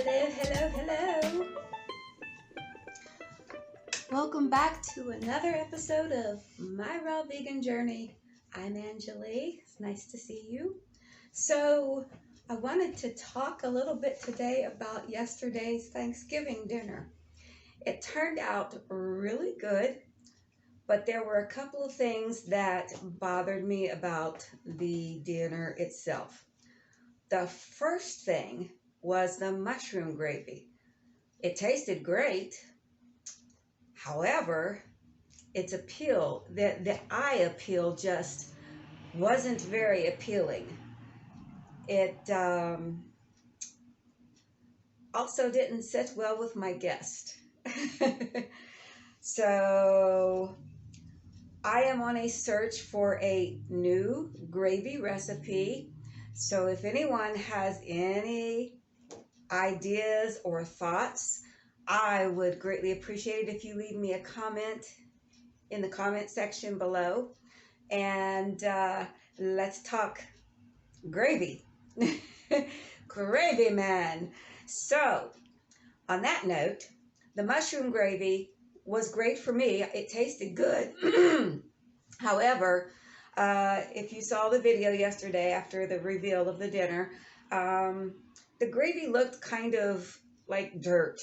Hello, hello, hello. Welcome back to another episode of My Raw Vegan Journey. I'm Anjolie. It's nice to see you. So, I wanted to talk a little bit today about yesterday's Thanksgiving dinner. It turned out really good, but there were a couple of things that bothered me about the dinner itself. The first thing was the mushroom gravy. It tasted great. However, its appeal, the eye appeal just wasn't very appealing. It also didn't sit well with my guest. So I am on a search for a new gravy recipe. So if anyone has any ideas or thoughts, I would greatly appreciate it if you leave me a comment in the comment section below. And let's talk gravy. Gravy man. So, on that note, the mushroom gravy was great for me. It tasted good. However, if you saw the video yesterday after the reveal of the dinner, the gravy looked kind of like dirt.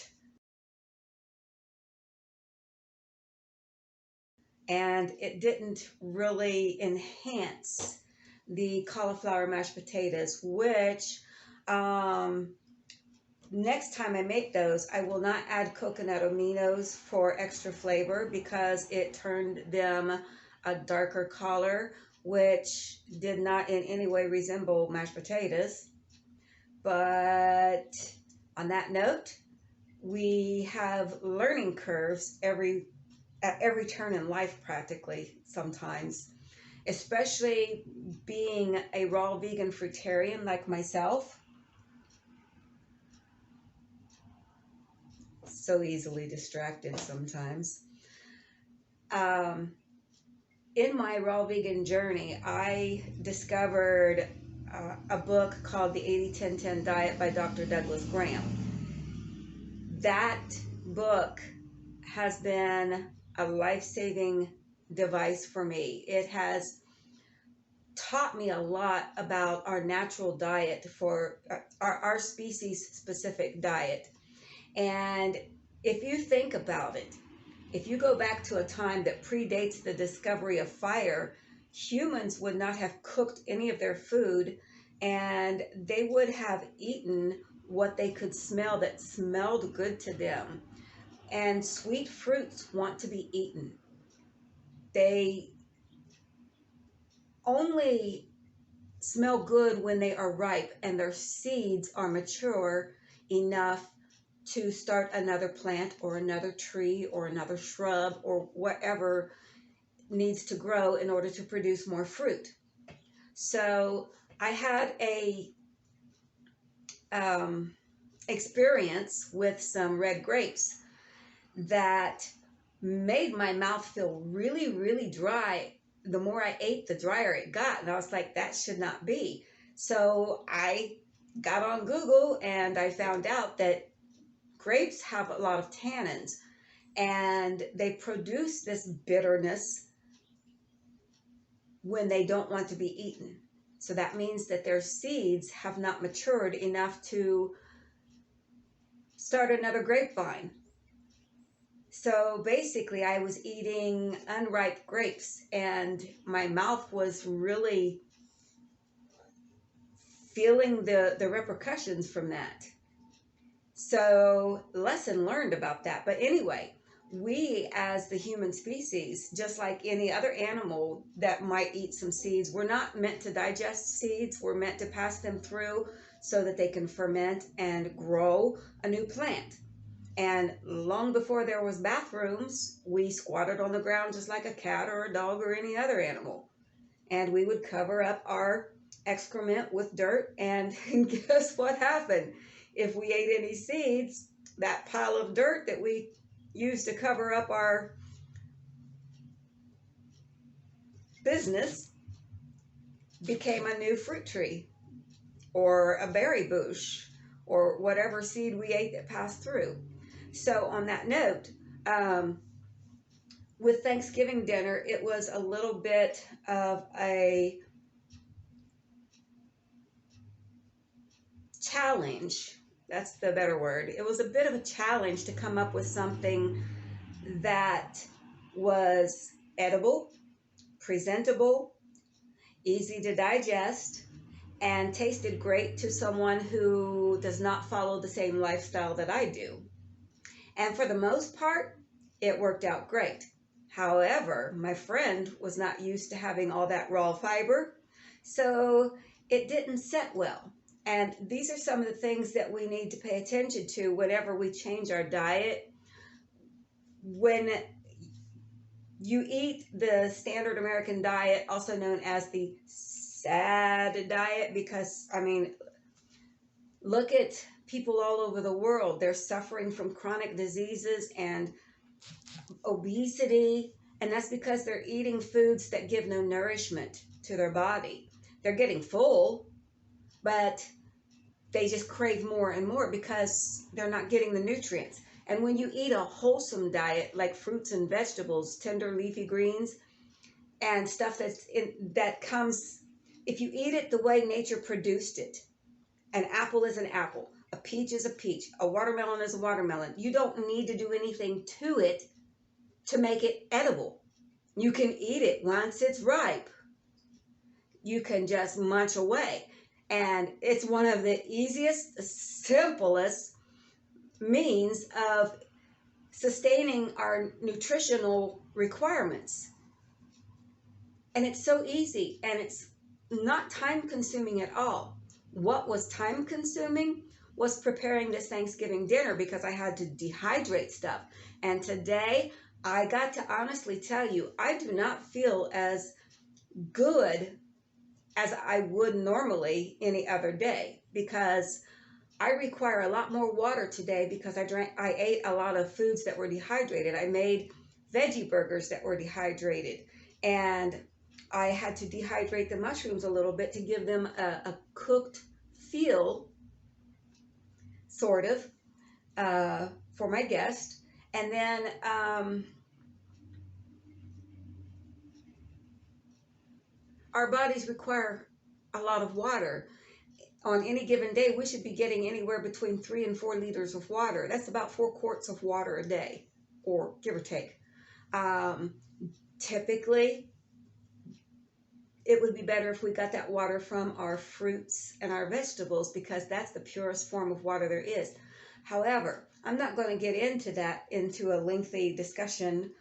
And it didn't really enhance the cauliflower mashed potatoes, which next time I make those, I will not add coconut aminos for extra flavor because it turned them a darker color, which did not in any way resemble mashed potatoes. But on that note, we have learning curves at every turn in life practically sometimes, especially being a raw vegan fruitarian like myself. So easily distracted sometimes. In my raw vegan journey, I discovered a book called The 80-10-10 Diet by Dr. Douglas Graham. That book has been a life-saving device for me. It has taught me a lot about our natural diet for our species-specific diet. And if you think about it, if you go back to a time that predates the discovery of fire, humans would not have cooked any of their food, and they would have eaten what they could smell that smelled good to them. And sweet fruits want to be eaten. They only smell good when they are ripe and their seeds are mature enough to start another plant or another tree or another shrub or whatever needs to grow in order to produce more fruit. So I had a experience with some red grapes that made my mouth feel really, really dry. The more I ate, the drier it got. And I was like, that should not be. So I got on Google and I found out that grapes have a lot of tannins and they produce this bitterness when they don't want to be eaten. So that means that their seeds have not matured enough to start another grapevine. So basically I was eating unripe grapes and my mouth was really feeling the repercussions from that. So lesson learned about that. But anyway, we as the human species, just like any other animal that might eat some seeds, we're not meant to digest seeds. We're meant to pass them through so that they can ferment and grow a new plant. And long before there was bathrooms, we squatted on the ground just like a cat or a dog or any other animal. And we would cover up our excrement with dirt. And guess what happened? If we ate any seeds, that pile of dirt that we used to cover up our business became a new fruit tree or a berry bush or whatever seed we ate that passed through. So, on that note, with Thanksgiving dinner, it was a little bit of a challenge. That's the better word. It was a bit of a challenge to come up with something that was edible, presentable, easy to digest, and tasted great to someone who does not follow the same lifestyle that I do. And for the most part, it worked out great. However, my friend was not used to having all that raw fiber, so it didn't set well. And these are some of the things that we need to pay attention to whenever we change our diet. When you eat the standard American diet, also known as the SAD diet, because, I mean, look at people all over the world. They're suffering from chronic diseases and obesity, and that's because they're eating foods that give no nourishment to their body. They're getting full, but they just crave more and more because they're not getting the nutrients. And when you eat a wholesome diet like fruits and vegetables, tender leafy greens, and stuff that comes, if you eat it the way nature produced it, an apple is an apple, a peach is a peach, a watermelon is a watermelon. You don't need to do anything to it to make it edible. You can eat it once it's ripe. You can just munch away. And it's one of the easiest, simplest means of sustaining our nutritional requirements. And it's so easy, and it's not time consuming at all. What was time consuming was preparing this Thanksgiving dinner because I had to dehydrate stuff. And today, I got to honestly tell you, I do not feel as good as I would normally any other day because I require a lot more water today because I ate a lot of foods that were dehydrated. I made veggie burgers that were dehydrated, and I had to dehydrate the mushrooms a little bit to give them a cooked feel, sort of, for my guest. And then our bodies require a lot of water. On any given day, we should be getting anywhere between 3 and 4 liters of water. That's about 4 quarts of water a day, or give or take. Typically, it would be better if we got that water from our fruits and our vegetables because that's the purest form of water there is. However, I'm not going to get into a lengthy discussion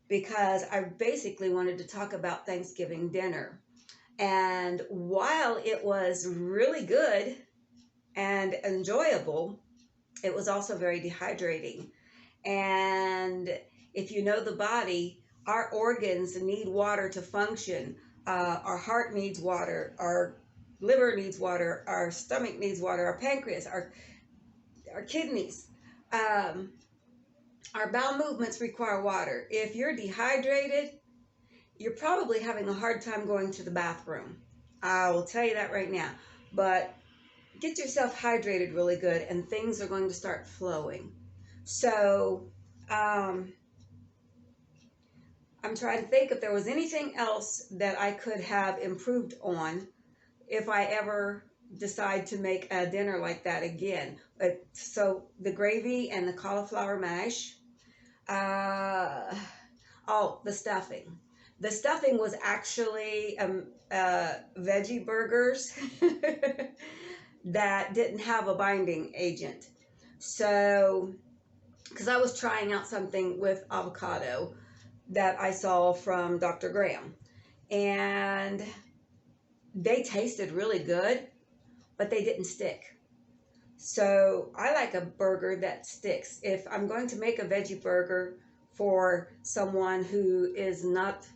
because I basically wanted to talk about Thanksgiving dinner. And while it was really good and enjoyable, it was also very dehydrating. And if you know the body, our organs need water to function. Our heart needs water, our liver needs water, our stomach needs water, our pancreas, our kidneys. Our bowel movements require water. If you're dehydrated, you're probably having a hard time going to the bathroom. I will tell you that right now. But get yourself hydrated really good and things are going to start flowing. So, I'm trying to think if there was anything else that I could have improved on if I ever decide to make a dinner like that again. So the gravy and the cauliflower mash. The stuffing. The stuffing was actually veggie burgers that didn't have a binding agent. So, because I was trying out something with avocado that I saw from Dr. Graham, and they tasted really good, but they didn't stick. So I like a burger that sticks. If I'm going to make a veggie burger for someone who is not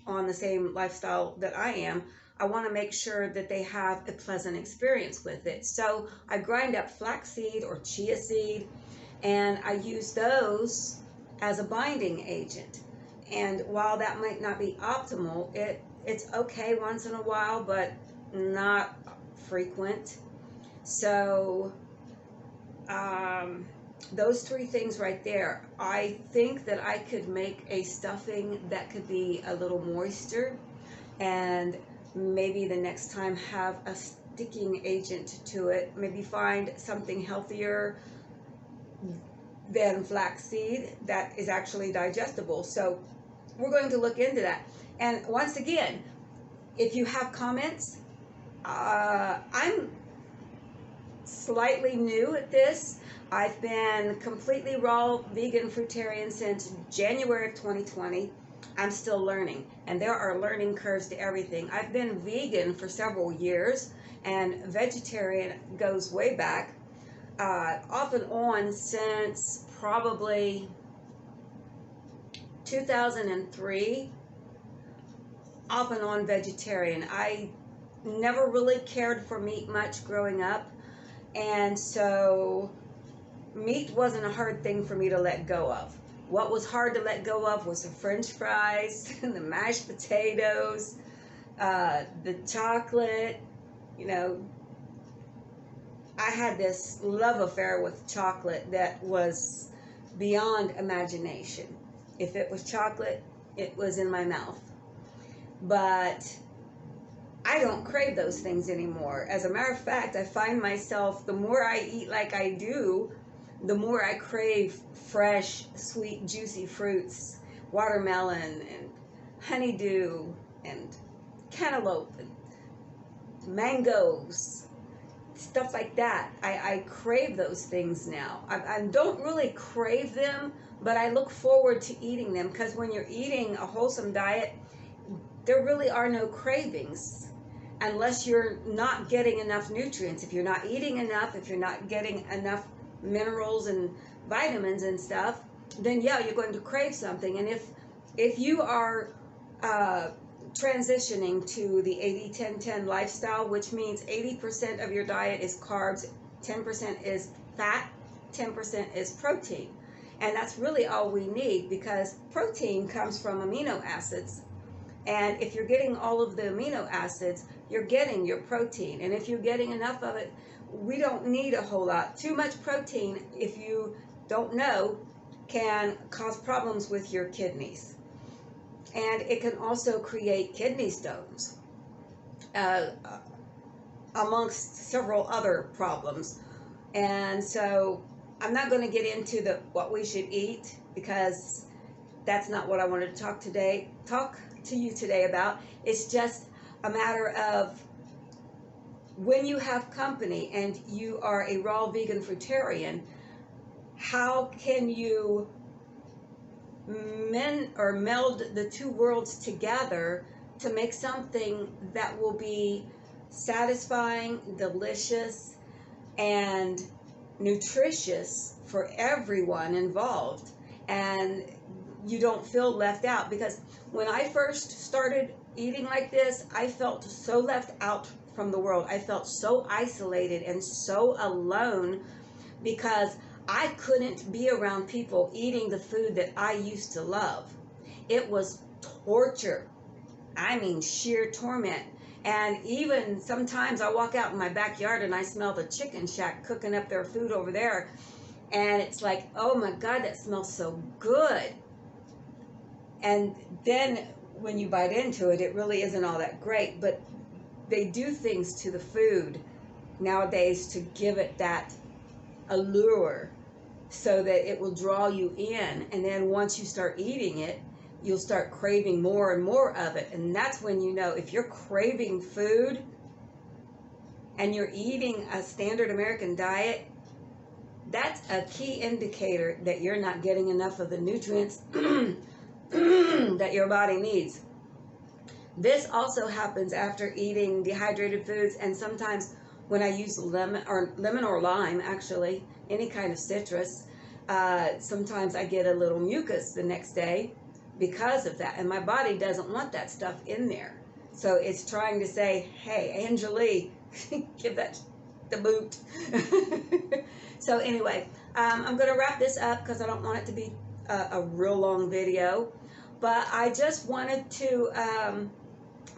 on the same lifestyle that I am, I want to make sure that they have a pleasant experience with it. So I grind up flaxseed or chia seed, and I use those as a binding agent. And while that might not be optimal, it's okay once in a while, but not frequent. So those three things right there, I think that I could make a stuffing that could be a little moister, and maybe the next time have a sticking agent to it. Maybe find something healthier than flaxseed that is actually digestible. So we're going to look into that. And once again, if you have comments, I'm slightly new at this. I've been completely raw vegan fruitarian since January of 2020. I'm still learning, and there are learning curves to everything. I've been vegan for several years, and vegetarian goes way back, off and on since probably 2003, off and on vegetarian. I never really cared for meat much growing up, and so meat wasn't a hard thing for me to let go of. What was hard to let go of was the French fries, the mashed potatoes, the chocolate. You know, I had this love affair with chocolate that was beyond imagination. If it was chocolate, it was in my mouth. But I don't crave those things anymore. As a matter of fact, I find myself, the more I eat like I do, the more I crave fresh, sweet, juicy fruits, watermelon and honeydew and cantaloupe and mangoes, stuff like that. I crave those things now. I don't really crave them, but I look forward to eating them, because when you're eating a wholesome diet, there really are no cravings unless you're not getting enough nutrients. If you're not eating enough, if you're not getting enough minerals and vitamins and stuff, then yeah, you're going to crave something. And if you are transitioning to the 80-10-10 lifestyle, which means 80% of your diet is carbs, 10% is fat, 10% is protein. And that's really all we need, because protein comes from amino acids. And if you're getting all of the amino acids, you're getting your protein. And if you're getting enough of it, we don't need a whole lot. Too much protein, if you don't know, can cause problems with your kidneys. And it can also create kidney stones, amongst several other problems. And so I'm not going to get into what we should eat, because that's not what I wanted to talk to you today about. It's just a matter of, when you have company and you are a raw vegan fruitarian, how can you meld the two worlds together to make something that will be satisfying, delicious, and nutritious for everyone involved, and you don't feel left out? Because when I first started eating like this, I felt so left out from the world. I felt so isolated and so alone, because I couldn't be around people eating the food that I used to love. It was torture. I mean, sheer torment. And even sometimes I walk out in my backyard and I smell the chicken shack cooking up their food over there, and it's like, oh my God, that smells so good. And then when you bite into it, it really isn't all that great. But they do things to the food nowadays to give it that allure, so that it will draw you in. And then once you start eating it, you'll start craving more and more of it. And that's when you know, if you're craving food and you're eating a standard American diet, that's a key indicator that you're not getting enough of the nutrients that your body needs. This also happens after eating dehydrated foods, and sometimes when I use lemon or lime, actually, any kind of citrus, sometimes I get a little mucus the next day because of that, and my body doesn't want that stuff in there. So it's trying to say, hey, Anjolie, give that the boot. So anyway, I'm going to wrap this up because I don't want it to be a real long video, but I just wanted to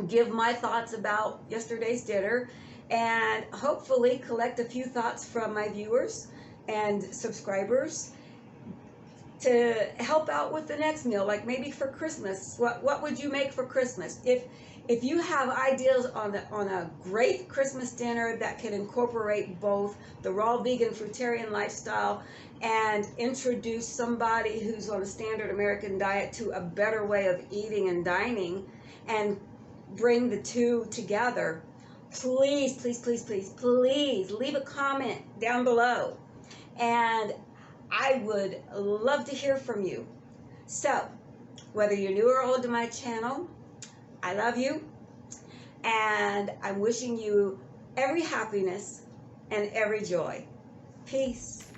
give my thoughts about yesterday's dinner, and hopefully collect a few thoughts from my viewers, and subscribers to help out with the next meal, like maybe for Christmas. What would you make for Christmas? If you have ideas on a great Christmas dinner that can incorporate both the raw vegan fruitarian lifestyle and introduce somebody who's on a standard American diet to a better way of eating and dining, and bring the two together, please, please, please, please, please leave a comment down below. And I would love to hear from you. So, whether you're new or old to my channel, I love you, and I'm wishing you every happiness and every joy. Peace.